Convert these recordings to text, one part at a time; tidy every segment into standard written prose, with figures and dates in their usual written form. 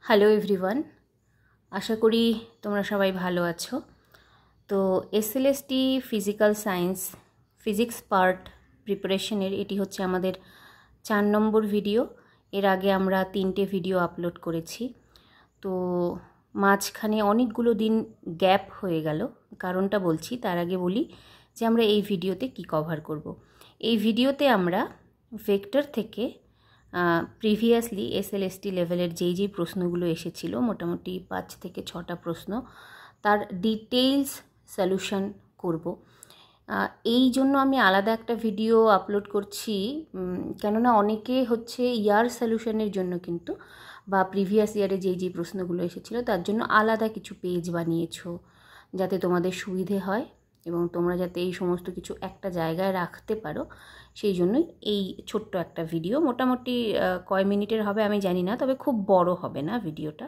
Hello everyone, আশা করি তোমরা সবাই ভালো আছো। তো SLST physical science physics part প্রিপারেশনের এটি হচ্ছে আমাদের 4 নম্বর ভিডিও। এর আগে আমরা 3টে ভিডিও আপলোড করেছি। তো মাঝখানে অনেকগুলো দিন গ্যাপ হয়ে গেল, কারণটা বলছি। তার আগে বলি যে আমরা এই ভিডিওতে কি কভার করব। এই ভিডিওতে আমরা ভেক্টর থেকে প্রিভিয়াসলি এসএলএসটি লেভেলের যেই প্রশ্নগুলো এসেছিল, মোটামুটি 5 থেকে 6টা প্রশ্ন, তার ডিটেইলস সলিউশন করব। এই জন্য আমি আলাদা একটা ভিডিও আপলোড করছি, কেননা অনেকে হচ্ছে ইয়ার সলিউশনের জন্য কিন্তু বা প্রিভিয়াস ইয়ারে যেই প্রশ্নগুলো এসেছিল তার জন্য আলাদা কিছু পেজ বানিয়েছো, যাতে তোমাদের সুবিধে হয় এবং তোমরা যাতে এই সমস্ত কিছু একটা জায়গায় রাখতে পারো। সেই জন্যই এই ছোট্ট একটা ভিডিও, মোটামুটি কয় মিনিটের হবে আমি জানি না, তবে খুব বড় হবে না ভিডিওটা,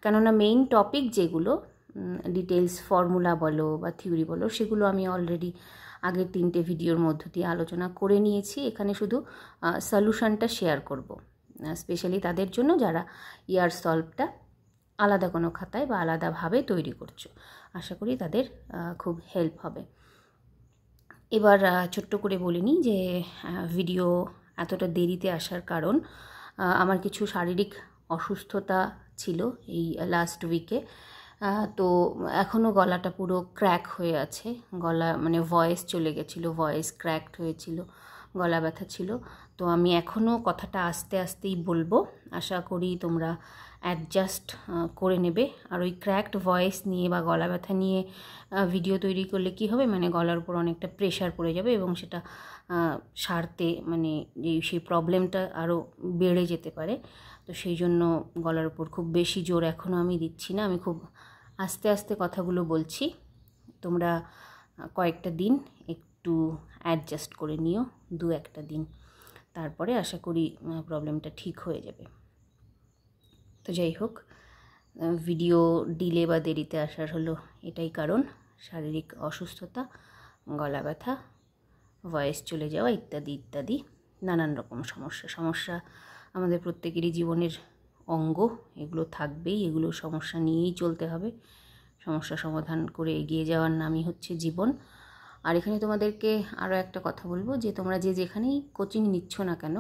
কেননা মেইন টপিক যেগুলো ডিটেলস ফর্মুলা বলো বা থিওরি বলো, সেগুলো আমি অলরেডি আগের 3টে ভিডিওর মধ্য দিয়ে আলোচনা করে নিয়েছি। এখানে শুধু সলিউশনটা শেয়ার করব, স্পেশালি তাদের জন্য যারা ইয়ার সলভটা আলাদা কোনো খাতায় বা আলাদাভাবে তৈরি করছো। আশা করি তাদের খুব হেল্প হবে। এবার ছোট্ট করে বলে নিই যে ভিডিও এতটা দেরিতে আসার কারণ আমার কিছু শারীরিক অসুস্থতা ছিল এই লাস্ট উইকে। তো এখনও গলাটা পুরো ক্র্যাক হয়ে আছে, গলা মানে ভয়েস চলে গেছিলো, ভয়েস ক্র্যাকড হয়েছিল, গলা ব্যথা ছিল। তো আমি এখনও কথাটা আস্তে আস্তেই বলবো, আশা করি তোমরা অ্যাডজাস্ট করে নেবে। আর ওই ক্র্যাকড ভয়েস নিয়ে বা গলা ব্যথা নিয়ে ভিডিও তৈরি করলে কি হবে, মানে গলার উপর অনেকটা প্রেশার পড়ে যাবে এবং সেটা সারতে মানে সেই প্রবলেমটা আরও বেড়ে যেতে পারে। তো সেই জন্য গলার উপর খুব বেশি জোর এখনও আমি দিচ্ছি না, আমি খুব আস্তে আস্তে কথাগুলো বলছি। তোমরা কয়েকটা দিন একটু অ্যাডজাস্ট করে নিও, 2-1টা দিন, তারপরে আশা করি প্রবলেমটা ঠিক হয়ে যাবে। তো যাই হোক, ভিডিও ডিলে বা দেরিতে আসার হলো এটাই কারণ, শারীরিক অসুস্থতা, গলা ব্যথা, ভয়েস চলে যাওয়া ইত্যাদি ইত্যাদি নানান রকম সমস্যা আমাদের প্রত্যেকেরই জীবনের অঙ্গ, এগুলো থাকবেই, এগুলো সমস্যা নিয়েই চলতে হবে। সমস্যা সমাধান করে এগিয়ে যাওয়ার নামই হচ্ছে জীবন। আর এখানে তোমাদেরকে আরও একটা কথা বলবো যে তোমরা যেখানেই কোচিং নিচ্ছ না কেন,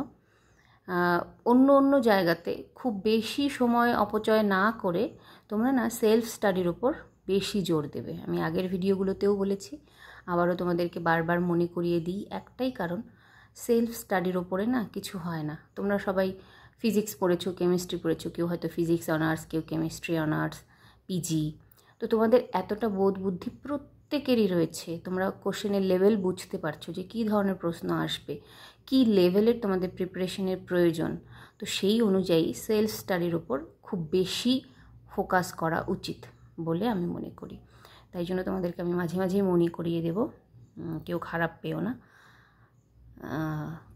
অন্য জায়গাতে খুব বেশি সময় অপচয় না করে তোমরা না সেলফ স্টাডির ওপর বেশি জোর দেবে। আমি আগের ভিডিওগুলোতেও বলেছি, আবারও তোমাদেরকে বারবার মনে করিয়ে দিই, একটাই কারণ, সেলফ স্টাডির ওপরে না কিছু হয় না। তোমরা সবাই ফিজিক্স পড়েছো, কেমিস্ট্রি পড়েছো, কেউ হয়তো ফিজিক্স অনার্স, কেউ কেমিস্ট্রি অনার্স, পিজি। তো তোমাদের এতটা বোধ বুদ্ধি প্রত্যেকেরই রয়েছে, তোমরা কোশ্চেনের লেভেল বুঝতে পারছো যে কী ধরনের প্রশ্ন আসবে, কী লেভেলের তোমাদের প্রিপারেশনের প্রয়োজন। তো সেই অনুযায়ী সেলফ স্টাডির ওপর খুব বেশি ফোকাস করা উচিত বলে আমি মনে করি। তাই জন্য তোমাদেরকে আমি মাঝে মাঝেই মনে করিয়ে দেব, কেউ খারাপ পেও না।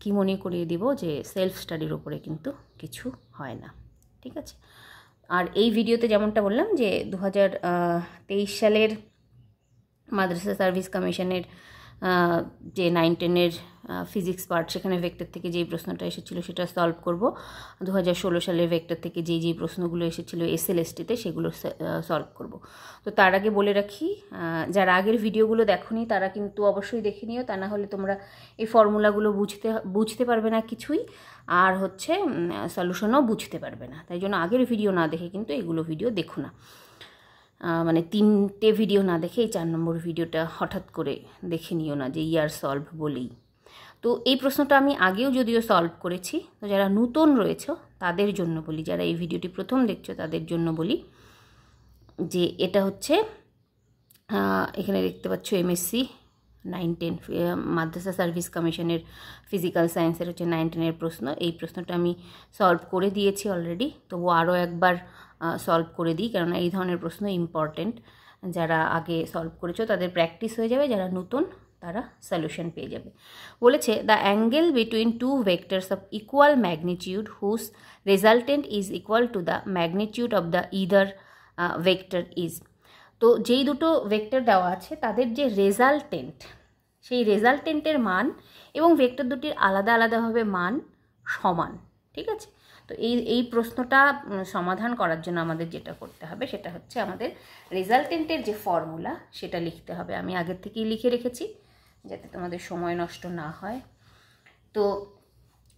কি মনে করিয়ে দেব যে সেলফ স্টাডির ওপরে কিন্তু কিছু হয় না, ঠিক আছে? আর এই ভিডিওতে যেমনটা বললাম যে 2023 সালের মাদ্রাসা সার্ভিস কমিশনের যে 9-10-এর ফিজিক্স পার্ট, সেখানে ভেক্টর থেকে যেই প্রশ্নটা এসেছিল সেটা সলভ করব। 2016 সালের ভেক্টর থেকে যেই প্রশ্নগুলো এসেছিল এসএলএসটিতে সেগুলো সলভ করব। তো তার আগে বলে রাখি, যারা আগের ভিডিওগুলো দেখোনি তারা কিন্তু অবশ্যই দেখে নিও, তা না হলে তোমরা এই ফর্মুলাগুলো বুঝতে পারবে না কিছুই, আর হচ্ছে সলিউশনও বুঝতে পারবে না। তাই জন্য আগের ভিডিও না দেখে কিন্তু এগুলো ভিডিও দেখো না, মানে 3টে ভিডিও না দেখে এই 4 নম্বর ভিডিওটা হঠাৎ করে দেখে নিও না যে ইয়ার সলভ বলেই। তো এই প্রশ্নটা আমি আগেও যদিও সলভ করেছি, তো যারা নতুন রয়েছে তাদের জন্য বলি, যারা এই ভিডিওটি প্রথম দেখছো তাদের জন্য বলি যে এটা হচ্ছে, এখানে দেখতে পাচ্ছ এমএসসি 9-10 মাদ্রাসা সার্ভিস কমিশনের ফিজিক্যাল সায়েন্সের হচ্ছে 9-10-এর প্রশ্ন। এই প্রশ্নটা আমি সলভ করে দিয়েছি অলরেডি, তবু আরও একবার সলভ করে দিই, কেননা এই ধরনের প্রশ্ন ইম্পর্টেন্ট। যারা আগে সলভ করেছো তাদের প্র্যাকটিস হয়ে যাবে, যারা নতুন তারা সলিউশন পেয়ে যাবে। বলেছে, the angle between 2 vectors of equal magnitude whose resultant is equal to the magnitude of the either vector is. তো যেই দুটো ভেক্টর দেওয়া আছে তাদের যে রেজাল্টেন্ট, সেই রেজাল্টেন্টের মান এবং ভেক্টর দুটির আলাদাভাবে মান সমান, ঠিক আছে। তো এই প্রশ্নটা সমাধান করার জন্য আমাদের যেটা করতে হবে সেটা হচ্ছে আমাদের রেজাল্টেন্টের যে ফর্মুলা সেটা লিখতে হবে। আমি আগের থেকেই লিখে রেখেছি যাতে তোমাদের সময় নষ্ট না হয়। তো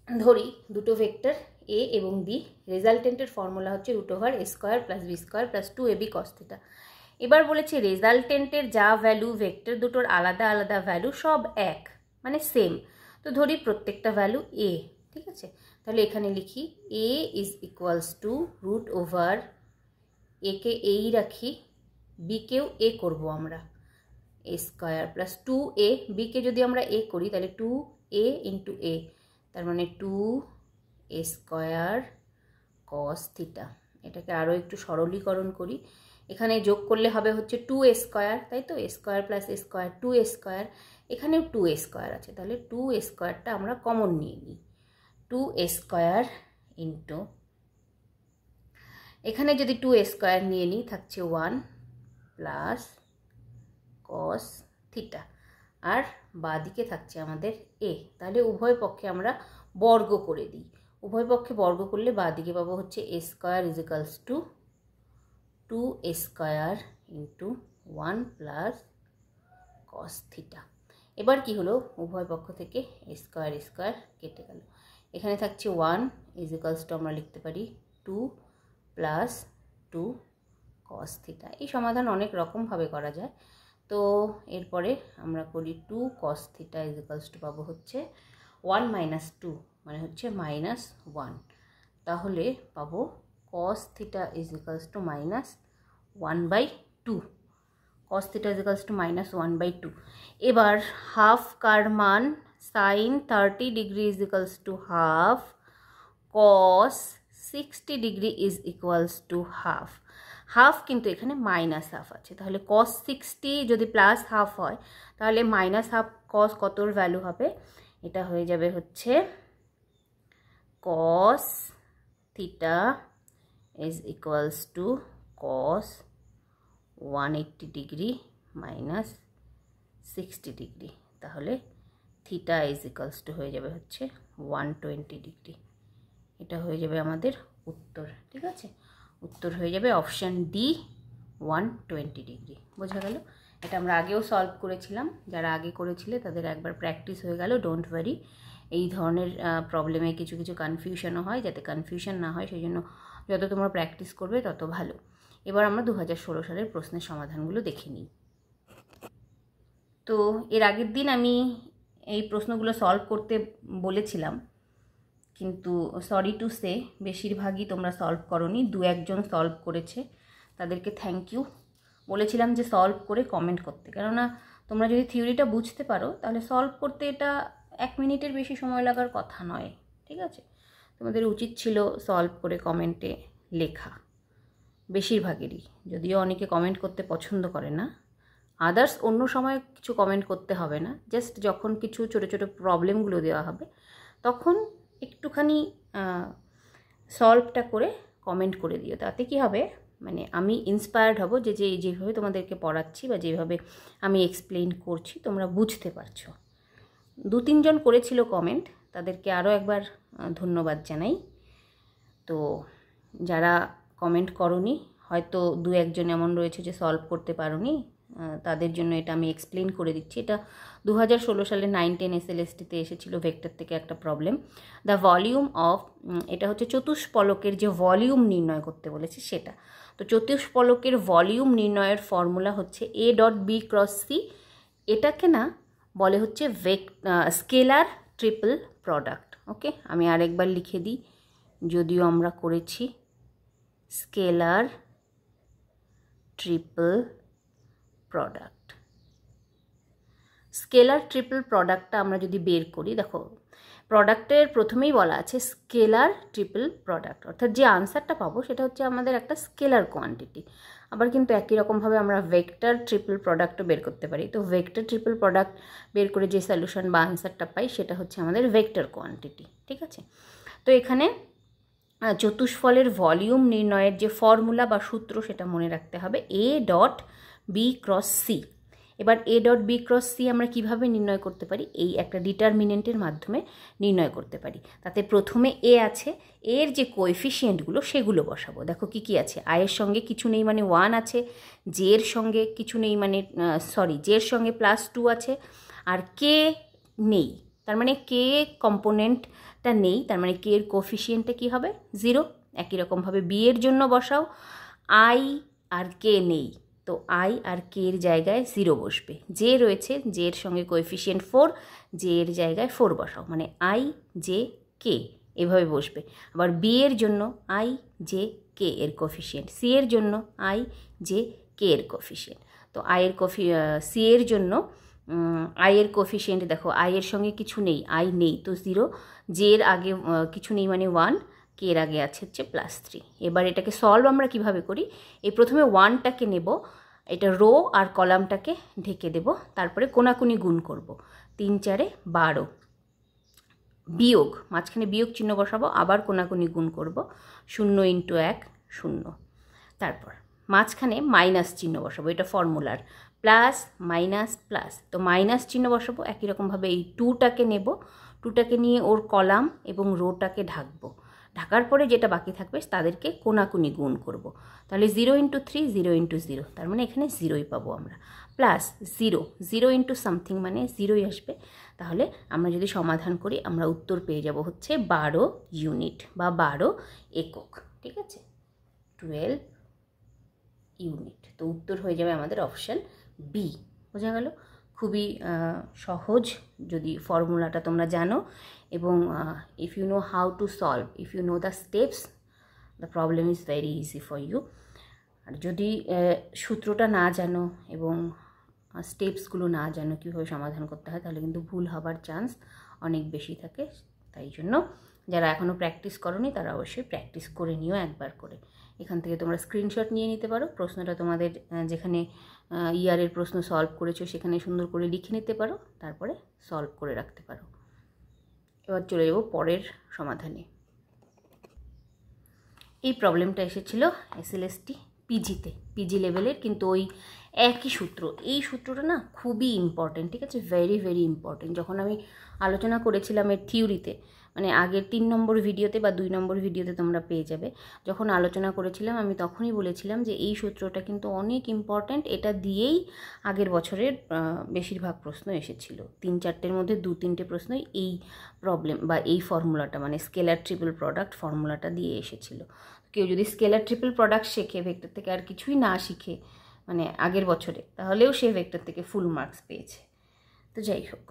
ধরি দুটো ভেক্টর এ এবং বি, রেজাল্টেন্টের ফর্মুলা হচ্ছে √a² + b² + 2ab cos θ। এবার বলেছে রেজাল্টেন্টের যা ভ্যালু ভেক্টর দুটোর আলাদা আলাদা ভ্যালু সব এক, মানে সেম। তো ধরি প্রত্যেকটা ভ্যালু a, ঠিক আছে। তাহলে এখানে লিখি a = √a কে এই রাখি, b কেও a করব আমরা, a² + 2a, b কে যদি আমরা a করি তাহলে 2a × a, তার মানে 2a² cos θ। এটাকে আরও একটু সরলীকরণ করি, এখানে যোগ করলে হবে হচ্ছে 2a², তাই তো, a² + a², 2a², এখানেও 2a² আছে, তাহলে 2a²টা আমরা কমন নিয়ে নিই। 2a² ইন্টু, এখানে যদি 2a² নিয়ে নিই থাকছে 1 প্লাস cos θ, আর বাঁ দিকে থাকছে আমাদের a। তাহলে উভয় পক্ষে আমরা বর্গ করে দিই, উভয় পক্ষে বর্গ করলে বাঁ দিকে পাবো হচ্ছে a² = 2a² into 1 plus cos θ। এবার কি হলো, উভয় পক্ষ থেকে a² কেটে গেল, এখানে থাকছে 1 = আমরা লিখতে পারি 2 প্লাস 2 cos θ। এই সমাধান অনেক রকমভাবে করা যায়। তো এরপরে আমরা করি 2 cos θ = পাবো হচ্ছে 1 - 2, মানে হচ্ছে -1। তাহলে পাবো cos θ = -1/2, cos θ = -1/2। এবার হাফ কার মান sin 30 degree = half, cos 60 degree = half. Half কিন্তু এখানে -হাফ আছে, তাহলে cos 60 যদি +হাফ হয় তাহলে -হাফ cos কতর ভ্যালু হবে, এটা হয়ে যাবে হচ্ছে cos θ = cos 180 ডিগ্রি - 60 ডিগ্রি, তাহলে θ হয়ে যাবে হচ্ছে 120 ডিগ্রি। এটা হয়ে যাবে আমাদের উত্তর, ঠিক আছে। উত্তর হয়ে যাবে অপশান ডি, 120 ডিগ্রি। বোঝা গেল? এটা আমরা আগেও সলভ করেছিলাম, যারা আগে করেছিলে তাদের একবার প্র্যাকটিস হয়ে গেল। ডোন্ট ওয়ারি, এই ধরনের প্রবলেমে কিছু কিছু কনফিউশনও হয়, যাতে কনফিউশন না হয় সেই জন্য যত তোমরা প্র্যাকটিস করবে তত ভালো। এবার আমরা 2016 সালের প্রশ্নের সমাধানগুলো দেখে নিই। তো এর আগের দিন আমি এই প্রশ্নগুলো সলভ করতে বলেছিলাম, কিন্তু সরি টু সে বেশিরভাগই তোমরা সলভ করোনি, 2-1 জন সলভ করেছে, তাদেরকে থ্যাংক ইউ। বলেছিলাম যে সলভ করে কমেন্ট করতে, কেননা তোমরা যদি থিওরিটা বুঝতে পারো তাহলে সলভ করতে এটা 1 মিনিটের বেশি সময় লাগার কথা নয়, ঠিক আছে। তোমাদের উচিত ছিল সলভ করে কমেন্টে লেখা, বেশিরভাগেরই, যদিও অনেকে কমেন্ট করতে পছন্দ করে না। আদার্স অন্য সময় কিছু কমেন্ট করতে হবে না, জাস্ট যখন কিছু ছোটো ছোটো প্রবলেমগুলো দেওয়া হবে তখন একটুখানি সলভটা করে কমেন্ট করে দিও। তাতে কি হবে, মানে আমি ইন্সপায়ার্ড হব যে যেভাবে তোমাদেরকে পড়াচ্ছি বা যেভাবে আমি এক্সপ্লেন করছি তোমরা বুঝতে পারছো। 2-3 জন করেছিল কমেন্ট, তাদেরকে আরও একবার ধন্যবাদ জানাই। তো যারা কমেন্ট করোনি, হয়তো 2-1 জন এমন রয়েছে যে সলভ করতে পারোনি, তাদের জন্য এটা আমি এক্সপ্লেন করে দিচ্ছি। এটা 2016 সালে 9-10 SLSTতে এসেছিল ভেক্টর থেকে একটা প্রবলেম। দ্য ভলিউম অফ, এটা হচ্ছে চতুষ্পলকের যে ভলিউম নির্ণয় করতে বলেছে সেটা। তো চতুষ্পলকের ভলিউম নির্ণয়ের ফর্মুলা হচ্ছে A.B × C। এটাকে না বলে হচ্ছে স্কেলার ট্রিপল প্রোডাক্ট। ওকে, আমি আরেকবার লিখে দিই, যদিও আমরা করেছি scalar triple product. Scalar triple প্রোডাক্টটা আমরা যদি বের করি, দেখো প্রোডাক্টের প্রথমেই বলা আছে স্কেলার ট্রিপল প্রোডাক্ট, অর্থাৎ যে আনসারটা পাবো সেটা হচ্ছে আমাদের একটা স্কেলার কোয়ান্টিটি। আবার কিন্তু একই রকমভাবে আমরা ভেক্টর ট্রিপল প্রোডাক্টও বের করতে পারি। তো ভেক্টর ট্রিপল প্রোডাক্ট বের করে যে সলিউশন বা আনসারটা পাই সেটা হচ্ছে আমাদের ভেক্টর কোয়ান্টিটি, ঠিক আছে। তো এখানে চতুষ্ফলের ভলিউম নির্ণয়ের যে ফর্মুলা বা সূত্র সেটা মনে রাখতে হবে A.B × C। এবার A dot B cross C আমরা কিভাবে নির্ণয় করতে পারি, এই একটা ডিটারমিনেন্টের মাধ্যমে নির্ণয় করতে পারি। তাতে প্রথমে এ আছে, এর যে কোএফিসিয়েন্টগুলো সেগুলো বসাবো। দেখো কি কি আছে, আয়ের সঙ্গে কিছু নেই মানে 1 আছে, জের সঙ্গে কিছু নেই মানে জের সঙ্গে +2 আছে, আর কে নেই, তার মানে কে কম্পোনেন্টটা নেই, তার মানে কে এর কোএফিসিয়েন্টটা কী হবে 0। একই রকমভাবে বি এর জন্য বসাও, আই আর কে নেই, তো আই আর কে এর জায়গায় 0 বসবে। জে রয়েছে, জে এর সঙ্গে কোএফিসিয়েন্ট 4, জে এর জায়গায় 4 বসাও, মানে আই জে কে এভাবে বসবে। আবার বি এর জন্য আই জে কে এর কোএফিসিয়েন্ট, সি এর জন্য আই জে কে এর কোএফিসিয়েন্ট। তো সি এর জন্য আই এর কোএফিসিয়েন্ট দেখো, আই এর সঙ্গে কিছু নেই, আই নেই তো 0, জে এর আগে কিছু নেই মানে 1, কে এর আগে আছে হচ্ছে +3। এবার এটাকে সলভ আমরা কিভাবে করি, এই প্রথমে 1টাকে নেব, এটা রো আর কলামটাকে ঢেকে দেব, তারপরে কোনাকুনি গুণ করব, 3 4 12, বিয়োগ মাঝখানে বিয়োগ চিহ্ন বসাবো, আবার কোনাকুনি গুণ করব, 0 × 1 0, তারপর মাঝখানে মাইনাস চিহ্ন বসাবো, এটা ফর্মুলার প্লাস মাইনাস প্লাস, তো মাইনাস চিহ্ন বসাবো। একই রকমভাবে এই 2টাকে নেব, 2টাকে নিয়ে ওর কলাম এবং রোটাকে ঢাকবো, ঢাকার পরে যেটা বাকি থাকবে তাদেরকে কোনাকুনি গুণ করব, তাহলে 0 × 3 0 × 0, তার মানে এখানে 0ই পাবো আমরা, প্লাস 0 0 × সামথিং মানে 0ই আসবে। তাহলে আমরা যদি সমাধান করি আমরা উত্তর পেয়ে যাব হচ্ছে 12 ইউনিট বা 12 একক, ঠিক আছে, 12 ইউনিট। তো উত্তর হয়ে যাবে আমাদের অপশান বি। বোঝা গেল, খুবই সহজ যদি ফর্মুলাটা তোমরা জানো, এবং if you know how to solve, if you know the steps, the problem is very easy for you. আর যদি সূত্রটা না জানো এবং স্টেপসগুলো না জানো কীভাবে সমাধান করতে হয়, তাহলে কিন্তু ভুল হবার চান্স অনেক বেশি থাকে। তাই জন্য যারা এখনও প্র্যাকটিস করোনি তারা অবশ্যই প্র্যাকটিস করে নিও একবার করে। এখান থেকে তোমরা স্ক্রিনশট নিয়ে নিতে পারো, প্রশ্নটা তোমাদের যেখানে ইয়ারের প্রশ্ন সলভ করেছো সেখানে সুন্দর করে লিখে নিতে পারো, তারপরে সলভ করে রাখতে পারো। এবার চলে যাব পরের সমাধানে। এই প্রবলেমটা এসেছিল এসএলএসটি পিজিতে, পিজি লেভেলের, কিন্তু ওই একই সূত্র, এই সূত্রটা না খুবই ইম্পর্টেন্ট, ঠিক আছে, ভেরি ভেরি ইম্পর্টেন্ট। যখন আমি আলোচনা করেছিলাম এর থিওরিতে, মানে আগের 3 নম্বর ভিডিওতে বা 2 নম্বর ভিডিওতে তোমরা পেয়ে যাবে, যখন আলোচনা করেছিলাম আমি তখনই বলেছিলাম যে এই সূত্রটা কিন্তু অনেক ইম্পর্ট্যান্ট, এটা দিয়েই আগের বছরের বেশিরভাগ প্রশ্ন এসেছিল। 3-4টের মধ্যে 2-3টে প্রশ্নই এই প্রবলেম বা এই ফর্মুলাটা মানে স্কেলার ট্রিপল প্রোডাক্ট ফর্মুলাটা দিয়ে এসেছিল। কেউ যদি স্কেলার ট্রিপল প্রোডাক্ট শেখে ভেক্টর থেকে, আর কিছুই না শিখে মানে আগের বছরে, তাহলেও সে ভেক্টর থেকে ফুল মার্কস পেয়েছে। তো যাই হোক,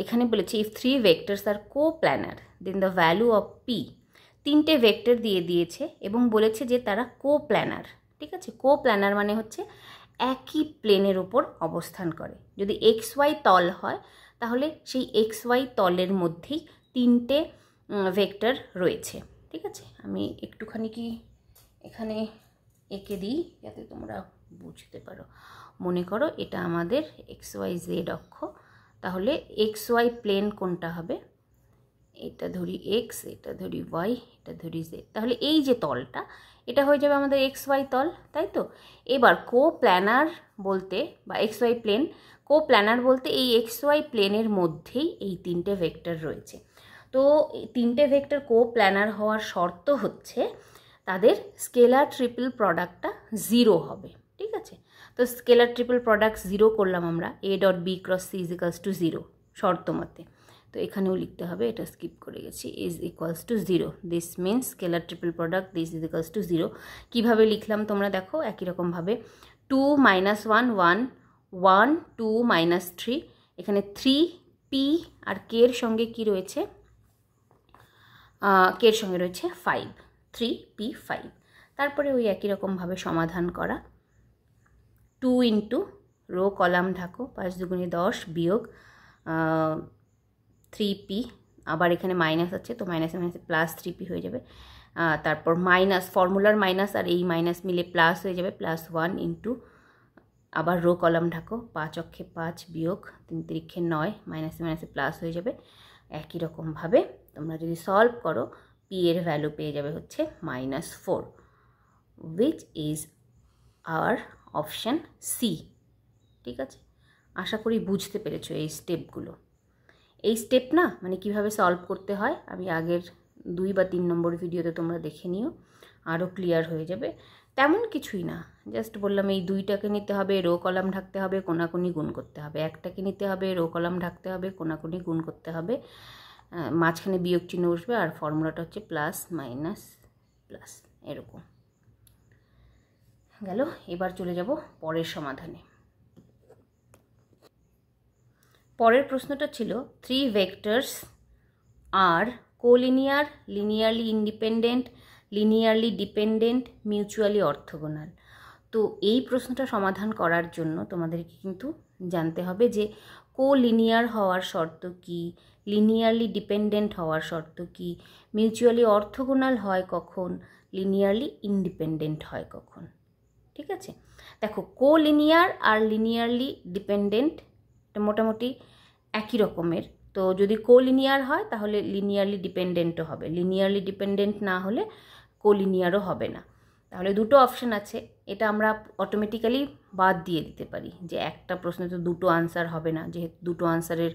এখানে বলেছে if 3 vectors are coplanar then the value of P, 3টে ভেক্টর দিয়ে দিয়েছে এবং বলেছে যে তারা কো-প্ল্যানার, ঠিক আছে। কো-প্ল্যানার মানে হচ্ছে একই প্লেনের ওপর অবস্থান করে। যদি XY তল হয় তাহলে সেই XY তলের মধ্যেই 3টে ভেক্টর রয়েছে, ঠিক আছে। আমি একটুখানি কি এখানে এঁকে দিই যাতে তোমরা বুঝতে পারো। মনে করো এটা আমাদের XYZ অক্ষ, তাহলে XY প্লেন কোনটা হবে, এটা ধরি X, এটা ধরি Y, এটা ধরি Z, তাহলে এই যে তলটা এটা হয়ে যাবে আমাদের XY তল, তাই তো। এবার কো-প্ল্যানার বলতে বা XY প্লেন, কো-প্ল্যানার বলতে এই XY প্লেনের মধ্যেই এই 3টে ভেক্টর রয়েছে। তো এই 3টে ভেক্টর কো-প্ল্যানার হওয়ার শর্ত হচ্ছে তাদের স্কেলার ট্রিপল প্রোডাক্টটা 0 হবে, ঠিক আছে। তো স্কেলার ট্রিপল প্রোডাক্ট 0 করলাম আমরা, A dot B cross C is equals to 0 শর্ত মতে। তো এখানেও লিখতে হবে, এটা স্কিপ করে গেছি, is equals to 0, this means scalar triple product this is equals to 0। কীভাবে লিখলাম তোমরা দেখো, একই রকমভাবে 2 - 1 1 1 2 - 3, এখানে 3p আর k এর সঙ্গে কি রয়েছে, k এর সঙ্গে রয়েছে 5, 3p 5। তারপরে ওই একই রকমভাবে সমাধান করা, 2 ইন্টু রো কলাম ঢাকো, 5 দুগুণে 10 বিয়োগ 3p, আবার এখানে মাইনাস আছে তো মাইনাসে মাইনাসে প্লাস 3p হয়ে যাবে। তারপর মাইনাস, ফর্মুলার মাইনাস আর এই মাইনাস মিলে প্লাস হয়ে যাবে, +1 ইন্টু আবার রো কলাম ঢাকো, 5 অক্ষে 5 বিয়োগ 3 তিরিক্ষে 9, মাইনাসে মাইনাসে প্লাস হয়ে যাবে। একই রকমভাবে তোমরা যদি সলভ করো p এর ভ্যালু পেয়ে যাবে হচ্ছে -4, which is our option C। ঠিক আছে, আশা করি বুঝতে পেরেছো এই স্টেপগুলো। এই স্টেপ না মানে কিভাবে সলভ করতে হয় আমি আগের 2 বা 3 নম্বর ভিডিওতে তোমরা দেখে নিও, আরও ক্লিয়ার হয়ে যাবে। তেমন কিছুই না, জাস্ট বললাম এই 2টাকে নিতে হবে, রো কলাম ঢাকতে হবে, কোনাকুনি গুণ করতে হবে, 1টাকে নিতে হবে, রো কলাম ঢাকতে হবে, কোনাকুনি গুণ করতে হবে, মাঝখানে বিয়োগ চিহ্ন বসবে, আর ফর্মুলাটা হচ্ছে প্লাস মাইনাস প্লাস, এরকম গেল। এবার চলে যাব পরের সমাধানে। পরের প্রশ্নটা ছিল 3 vectors are collinear, linearly independent, linearly dependent, mutually orthogonal. তো এই প্রশ্নটা সমাধান করার জন্য তোমাদেরকে কিন্তু জানতে হবে যে কোলিনিয়ার হওয়ার শর্ত কি, লিনিয়ারলি ডিপেন্ডেন্ট হওয়ার শর্ত কি, মিউচুয়ালি অর্থোগোনাল হয় কখন, লিনিয়ারলি ইন্ডিপেন্ডেন্ট হয় কখন। ঠিক আছে, দেখো কোলিনিয়ার আর লিনিয়ারলি ডিপেন্ডেন্ট মোটামুটি একই রকমের। তো যদি কোলিনিয়ার হয় তাহলে লিনিয়ারলি ডিপেন্ডেন্টও হবে, লিনিয়ারলি ডিপেন্ডেন্ট না হলে কোলিনিয়ারও হবে না। তাহলে দুটো অপশান আছে, এটা আমরা অটোমেটিক্যালি বাদ দিয়ে দিতে পারি যে একটা প্রশ্নে তো দুটো আনসার হবে না, যেহেতু দুটো আনসারের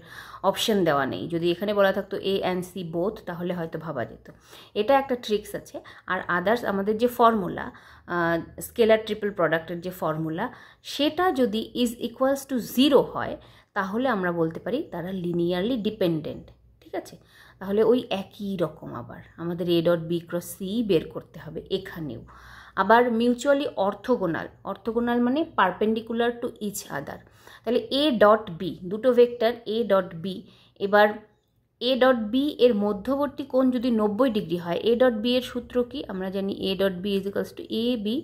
অপশান দেওয়া নেই। যদি এখানে বলা থাকতো A and C বোথ তাহলে হয়তো ভাবা যেত। এটা একটা ট্রিক্স আছে। আর আদার্স আমাদের যে ফর্মুলা স্কেলার ট্রিপল প্রোডাক্টের যে ফর্মুলা, সেটা যদি ইজ ইকুয়ালস টু 0 হয় তাহলে আমরা বলতে পারি তারা লিনিয়ারলি ডিপেন্ডেন্ট। ঠিক আছে, তাহলে ওই একই রকম আবার আমাদের A dot B cross C বের করতে হবে এখানেও। আবার মিউচুয়ালি অর্থোগোনাল, অর্থোগোনাল মানে পারপেন্ডিকুলার টু ইচ আদার। তাহলে A ডট বি, দুটো ভেক্টর A ডট বি, এবার A ডট বি এর মধ্যবর্তী কোণ যদি 90 ডিগ্রি হয়, A ডট বি এর সূত্র কি আমরা জানি, A dot B is equals to A B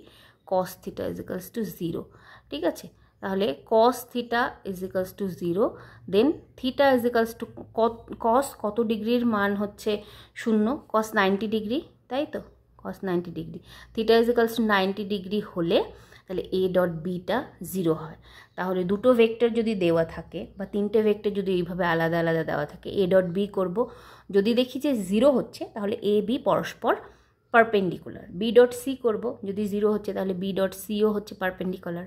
cos theta is equals to 0। ঠিক আছে, তাহলে cos theta is equals to 0, then theta is equals to cos কত ডিগ্রির মান হচ্ছে 0, cos 90 ডিগ্রি, তাই তো, cos 90 degree, theta is equals two 90 degree হলে তাহলে A ডট বিটা 0 হয়। তাহলে দুটো ভেক্টর যদি দেওয়া থাকে বা তিনটে ভেক্টর যদি এইভাবে আলাদা আলাদা দেওয়া থাকে, A ডট বি করবো, যদি দেখি যে 0 হচ্ছে তাহলে A বি পরস্পর পারপেন্ডিকুলার। বি ডট সি করবো, যদি 0 হচ্ছে তাহলে বি ডট সিও হচ্ছে পারপেন্ডিকুলার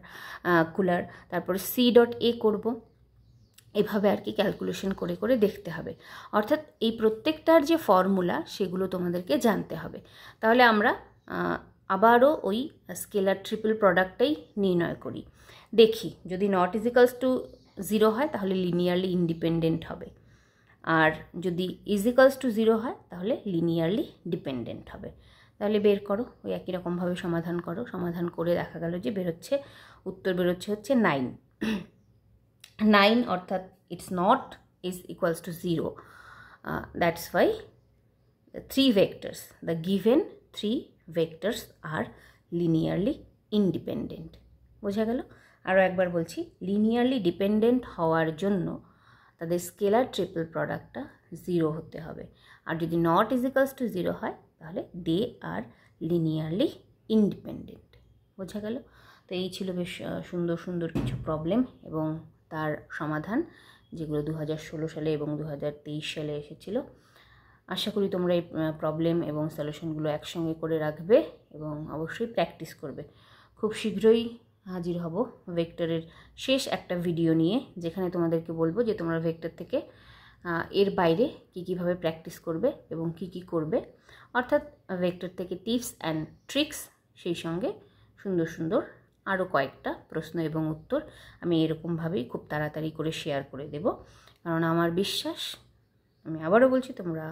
কুলার। তারপর সি ডট এ করবো, এভাবে আর কি ক্যালকুলেশন করে করে দেখতে হবে। অর্থাৎ এই প্রত্যেকটার যে ফর্মুলা সেগুলো তোমাদেরকে জানতে হবে। তাহলে আমরা আবারও ওই স্কেলার ট্রিপল প্রোডাক্টটাই নির্ণয় করি। দেখি যদি নট ইজ ইকালস টু 0 হয় তাহলে লিনিয়ারলি ইন্ডিপেন্ডেন্ট হবে, আর যদি ইজ ইকালস টু 0 হয় তাহলে লিনিয়ারলি ডিপেন্ডেন্ট হবে। তাহলে বের করো, ওই একই রকমভাবে সমাধান করো। সমাধান করে দেখা গেল যে বেরোচ্ছে, উত্তর বেরোচ্ছে হচ্ছে 9। 9 অর্থাৎ it's not is equals to 0, that's why the 3 vectors, the given 3 vectors are linearly independent। বোঝা গেল? আরও একবার বলছি, লিনিয়ারলি ডিপেন্ডেন্ট হওয়ার জন্য তাদের স্কেলার ট্রিপল প্রোডাক্টটা 0 হতে হবে, আর যদি নট ইজ ইকালস টু 0 হয় তাহলে দে আর লিনিয়ারলি ইন্ডিপেন্ডেন্ট। বোঝা গেল? তো এই ছিল বেশ সুন্দর সুন্দর কিছু প্রবলেম এবং তার সমাধান, যেগুলো 2016 সালে এবং 2023 সালে এসেছিলো। আশা করি তোমরা এই প্রবলেম এবং সলিউশনগুলো একসঙ্গে করে রাখবে এবং অবশ্যই প্র্যাকটিস করবে। খুব শীঘ্রই হাজির হব ভেক্টরের শেষ একটা ভিডিও নিয়ে, যেখানে তোমাদেরকে বলবো যে তোমরা ভেক্টর থেকে এর বাইরে কীভাবে প্র্যাকটিস করবে এবং কি করবে, অর্থাৎ ভেক্টর থেকে টিপস অ্যান্ড ট্রিক্স, সেই সঙ্গে সুন্দর সুন্দর আরও কয়েকটা প্রশ্ন এবং উত্তর আমি এরকমভাবেই খুব তাড়াতাড়ি করে শেয়ার করে দেব। কারণ আমার বিশ্বাস, আমি আবারও বলছি, তোমরা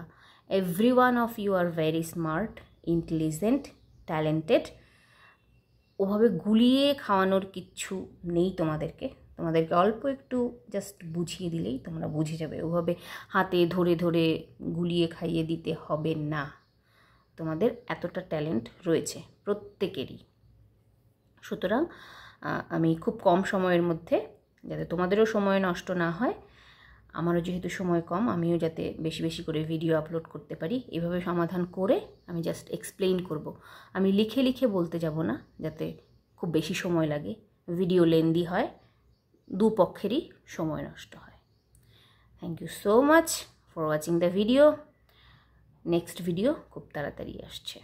every one of you are very smart, intelligent, talented। ওভাবে গুলিয়ে খাওয়ানোর কিচ্ছু নেই তোমাদেরকে অল্প একটু জাস্ট বুঝিয়ে দিলেই তোমরা বুঝে যাবে। ওভাবে হাতে ধরে ধরে গুলিয়ে খাইয়ে দিতে হবে না। তোমাদের এতটা ট্যালেন্ট রয়েছে প্রত্যেকেরই। সুতরাং আমি খুব কম সময়ের মধ্যে, যাতে তোমাদেরও সময় নষ্ট না হয়, আমারও যেহেতু সময় কম, আমিও যাতে বেশি বেশি করে ভিডিও আপলোড করতে পারি, এভাবে সমাধান করে আমি জাস্ট এক্সপ্লেইন করব। আমি লিখে লিখে বলতে যাব না, যাতে খুব বেশি সময় লাগে, ভিডিও লেন্দি হয়, দুপক্ষেরই সময় নষ্ট হয়। Thank you so much for watching the video. Next video খুব তাড়াতাড়ি আসছে।